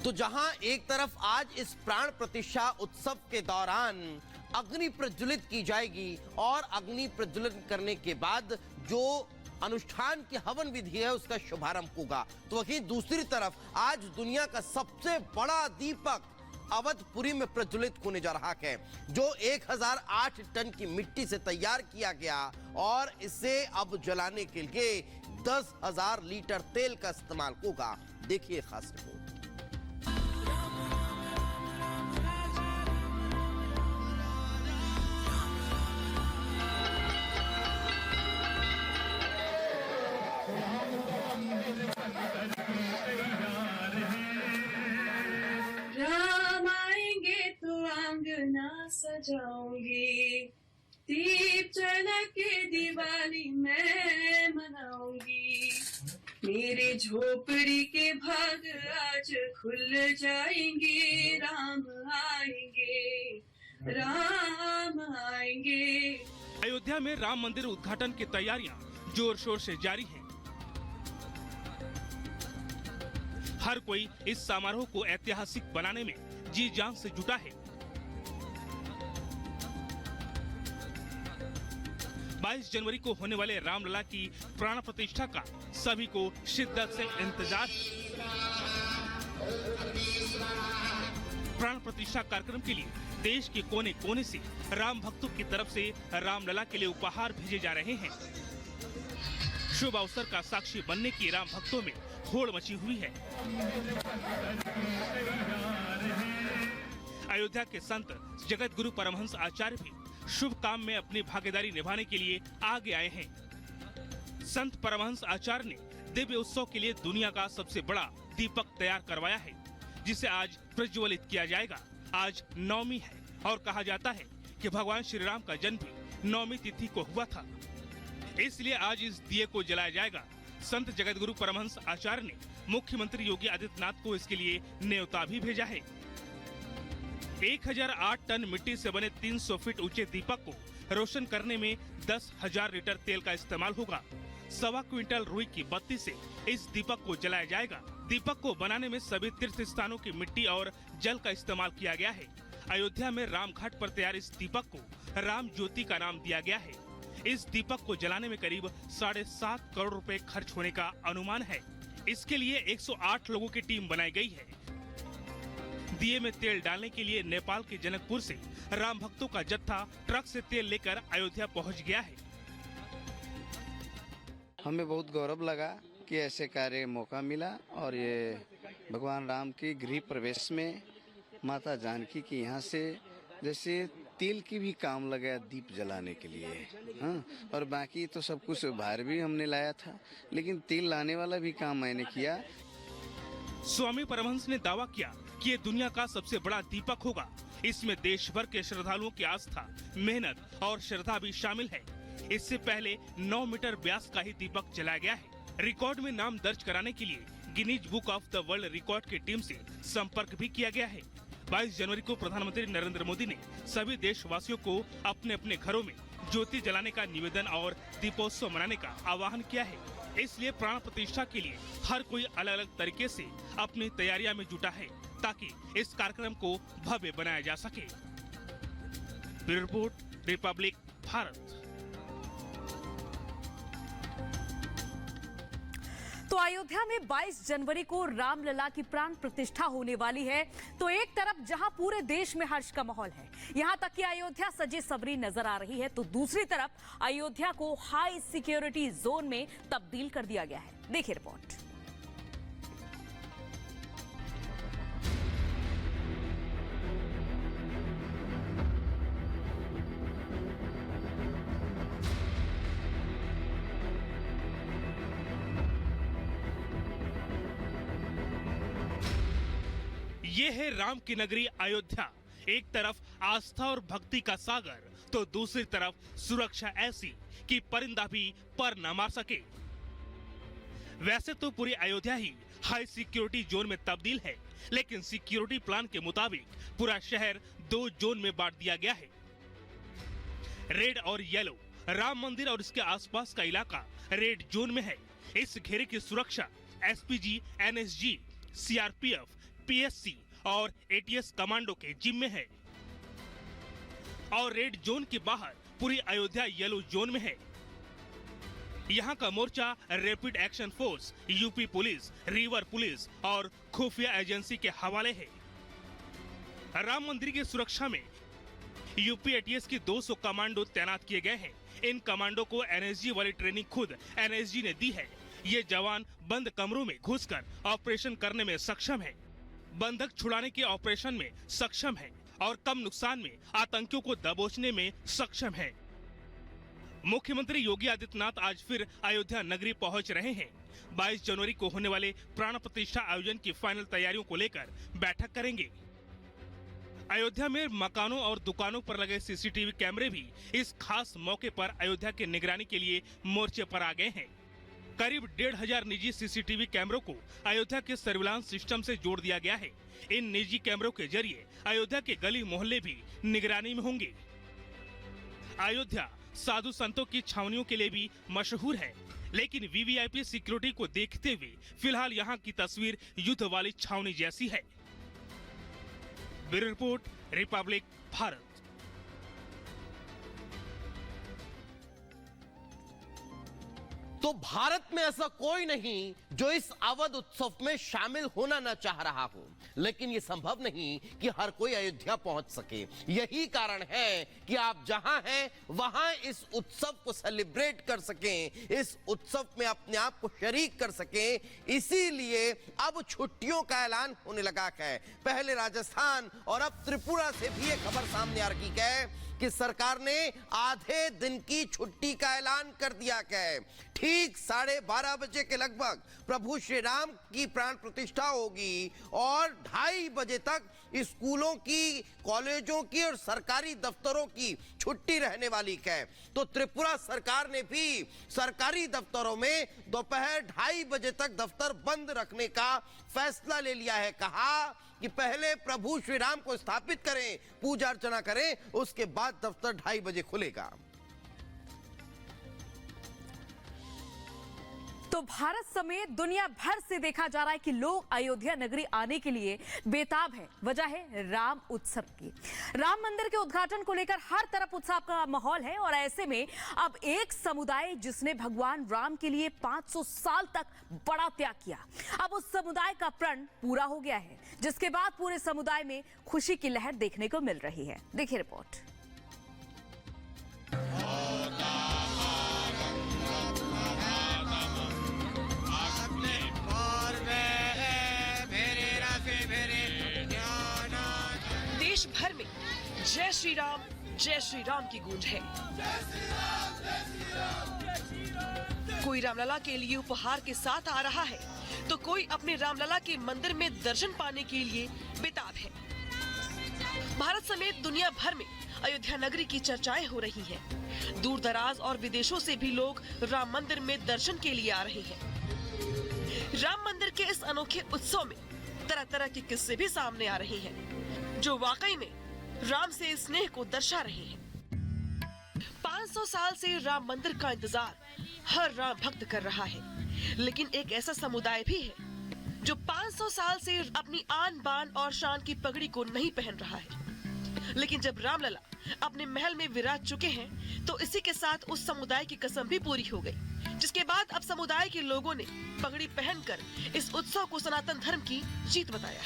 तो जहां एक तरफ आज इस प्राण प्रतिष्ठा उत्सव के दौरान अग्नि प्रज्वलित की जाएगी और अग्नि प्रज्वलित करने के बाद जो अनुष्ठान की हवन विधि है उसका शुभारंभ होगा, तो वहीं दूसरी तरफ आज दुनिया का सबसे बड़ा दीपक अवधपुरी में प्रज्वलित होने जा रहा है, जो 1008 टन की मिट्टी से तैयार किया गया और इसे अब जलाने के लिए 10,000 लीटर तेल का इस्तेमाल होगा। देखिए खास रिपोर्ट। अंगना सजाऊंगी, दीप जला के दिवाली मैं मनाऊंगी, मेरी झोपड़ी के भाग आज खुल जाएंगे, राम आएंगे, राम आएंगे। अयोध्या में राम मंदिर उद्घाटन की तैयारियां जोर शोर से जारी हैं। हर कोई इस समारोह को ऐतिहासिक बनाने में जी जान से जुटा है। 22 जनवरी को होने वाले रामलला की प्राण प्रतिष्ठा का सभी को शिद्दत से इंतजार है। प्राण प्रतिष्ठा कार्यक्रम के लिए देश के कोने कोने से राम भक्तों की तरफ से रामलला के लिए उपहार भेजे जा रहे हैं। शुभ अवसर का साक्षी बनने की राम भक्तों में होड़ मची हुई है। अयोध्या के संत जगत गुरु परमहंस आचार्य भी शुभ काम में अपनी भागीदारी निभाने के लिए आगे आए हैं। संत परमहंस आचार्य ने दिव्य उत्सव के लिए दुनिया का सबसे बड़ा दीपक तैयार करवाया है, जिसे आज प्रज्वलित किया जाएगा। आज नवमी है और कहा जाता है कि भगवान श्री राम का जन्म भी नवमी तिथि को हुआ था, इसलिए आज इस दिए को जलाया जाएगा। संत जगत गुरु परमहंस आचार्य ने मुख्यमंत्री योगी आदित्यनाथ को इसके लिए न्योता भी भेजा है। 1008 टन मिट्टी से बने 300 फीट ऊंचे दीपक को रोशन करने में 10,000 लीटर तेल का इस्तेमाल होगा। 1.25 क्विंटल रुई की बत्ती से इस दीपक को जलाया जाएगा। दीपक को बनाने में सभी तीर्थ स्थानों की मिट्टी और जल का इस्तेमाल किया गया है। अयोध्या में राम घाट पर तैयार इस दीपक को राम ज्योति का नाम दिया गया है। इस दीपक को जलाने में करीब 7.5 करोड़ रुपए खर्च होने का अनुमान है। इसके लिए 108 लोगों की टीम बनाई गई है। दिए में तेल डालने के लिए नेपाल के जनकपुर से राम भक्तों का जत्था ट्रक से तेल लेकर अयोध्या पहुंच गया है। हमें बहुत गौरव लगा कि ऐसे कार्य मौका मिला और ये भगवान राम की गृह प्रवेश में माता जानकी की यहाँ से जैसे तेल की भी काम लगा दीप जलाने के लिए। हाँ, और बाकी तो सब कुछ बाहर भी हमने लाया था, लेकिन तेल लाने वाला भी काम मैंने किया। स्वामी परमहंस ने दावा किया कि ये दुनिया का सबसे बड़ा दीपक होगा। इसमें देश भर के श्रद्धालुओं की आस्था, मेहनत और श्रद्धा भी शामिल है। इससे पहले 9 मीटर व्यास का ही दीपक जलाया गया है। रिकॉर्ड में नाम दर्ज कराने के लिए Guinness book of the world record की टीम से संपर्क भी किया गया है। 22 जनवरी को प्रधानमंत्री नरेंद्र मोदी ने सभी देशवासियों को अपने अपने घरों में ज्योति जलाने का निवेदन और दीपोत्सव मनाने का आह्वान किया है। इसलिए प्राण प्रतिष्ठा के लिए हर कोई अलग अलग तरीके से अपनी तैयारियां में जुटा है, ताकि इस कार्यक्रम को भव्य बनाया जा सके। Bureau report, Republic Bharat. तो अयोध्या में 22 जनवरी को रामलला की प्राण प्रतिष्ठा होने वाली है। तो एक तरफ जहां पूरे देश में हर्ष का माहौल है, यहां तक कि अयोध्या सजी सबरी नजर आ रही है, तो दूसरी तरफ अयोध्या को हाई सिक्योरिटी जोन में तब्दील कर दिया गया है। देखिए रिपोर्ट। ये है राम की नगरी अयोध्या। एक तरफ आस्था और भक्ति का सागर, तो दूसरी तरफ सुरक्षा ऐसी कि परिंदा भी पर न मार सके। वैसे तो पूरी अयोध्या ही हाई सिक्योरिटी जोन में तब्दील है, लेकिन सिक्योरिटी प्लान के मुताबिक पूरा शहर 2 जोन में बांट दिया गया है। रेड और येलो। राम मंदिर और इसके आसपास का इलाका रेड जोन में है। इस घेरे की सुरक्षा एसपीजी, एनएसजी, सीआरपीएफ, पीएससी और एटीएस कमांडो के जिम्मे है और रेड जोन के बाहर पूरी अयोध्या येलो जोन में है। यहाँ का मोर्चा rapid action force, UP police, river police और खुफिया एजेंसी के हवाले है। राम मंदिर की सुरक्षा में यूपी एटीएस की 200 कमांडो तैनात किए गए हैं। इन कमांडो को एनएसजी वाली ट्रेनिंग खुद एनएसजी ने दी है। ये जवान बंद कमरों में घुसकर ऑपरेशन करने में सक्षम है, बंधक छुड़ाने के ऑपरेशन में सक्षम है और कम नुकसान में आतंकियों को दबोचने में सक्षम है। मुख्यमंत्री योगी आदित्यनाथ आज फिर अयोध्या नगरी पहुंच रहे हैं। 22 जनवरी को होने वाले प्राण प्रतिष्ठा आयोजन की फाइनल तैयारियों को लेकर बैठक करेंगे। अयोध्या में मकानों और दुकानों पर लगे सीसीटीवी कैमरे भी इस खास मौके पर अयोध्या की निगरानी के लिए मोर्चे पर आ गए हैं। करीब 1500 निजी सीसीटीवी कैमरों को अयोध्या के सर्विलांस सिस्टम से जोड़ दिया गया है। इन निजी कैमरों के जरिए अयोध्या के गली मोहल्ले भी निगरानी में होंगे। अयोध्या साधु संतों की छावनियों के लिए भी मशहूर है, लेकिन वीवीआईपी सिक्योरिटी को देखते हुए फिलहाल यहाँ की तस्वीर युद्ध वाली छावनी जैसी है। Bureau report, Republic Bharat. तो भारत में ऐसा कोई नहीं जो इस अवध उत्सव में शामिल होना न चाह रहा हो, लेकिन ये संभव नहीं कि हर कोई अयोध्या पहुंच सके। यही कारण है कि आप जहां हैं वहां इस उत्सव को सेलिब्रेट कर सकें, इस उत्सव में अपने आप को शरीक कर सकें। इसीलिए अब छुट्टियों का ऐलान होने लगा है। पहले राजस्थान और अब त्रिपुरा से भी ये खबर सामने आ रही है कि सरकार ने आधे दिन की छुट्टी का ऐलान कर दिया है। ठीक 12:30 बजे के लगभग प्रभु श्री राम की प्राण प्रतिष्ठा होगी और 2:30 बजे तक स्कूलों की, कॉलेजों की और सरकारी दफ्तरों की छुट्टी रहने वाली है। तो त्रिपुरा सरकार ने भी सरकारी दफ्तरों में दोपहर 2:30 बजे तक दफ्तर बंद रखने का फैसला ले लिया है। कहा कि पहले प्रभु श्री राम को स्थापित करें, पूजा अर्चना करें, उसके बाद दफ्तर 2:30 बजे खुलेगा। तो भारत समेत दुनिया भर से देखा जा रहा है कि लोग अयोध्या नगरी आने के लिए बेताब है। वजह है राम उत्सव की। राम मंदिर के उद्घाटन को लेकर हर तरफ उत्साह का माहौल है और ऐसे में अब एक समुदाय जिसने भगवान राम के लिए 500 साल तक बड़ा त्याग किया, अब उस समुदाय का प्रण पूरा हो गया है, जिसके बाद पूरे समुदाय में खुशी की लहर देखने को मिल रही है। देखिए रिपोर्ट। देश भर में जय श्री राम की गूंज है। कोई रामलला के लिए उपहार के साथ आ रहा है तो कोई अपने रामलला के मंदिर में दर्शन पाने के लिए बेताब है। भारत समेत दुनिया भर में अयोध्या नगरी की चर्चाएं हो रही हैं। दूर दराज और विदेशों से भी लोग राम मंदिर में दर्शन के लिए आ रहे हैं। राम मंदिर के इस अनोखे उत्सव में तरह तरह के किस्से भी सामने आ रहे हैं, जो वाकई में राम से स्नेह को दर्शा रहे हैं। 500 साल से राम मंदिर का इंतजार हर राम भक्त कर रहा है, लेकिन एक ऐसा समुदाय भी है जो 500 साल से अपनी आन बान और शान की पगड़ी को नहीं पहन रहा है। लेकिन जब रामलला अपने महल में विराज चुके हैं तो इसी के साथ उस समुदाय की कसम भी पूरी हो गई, जिसके बाद अब समुदाय के लोगों ने पगड़ी पहनकर इस उत्सव को सनातन धर्म की जीत बताया है।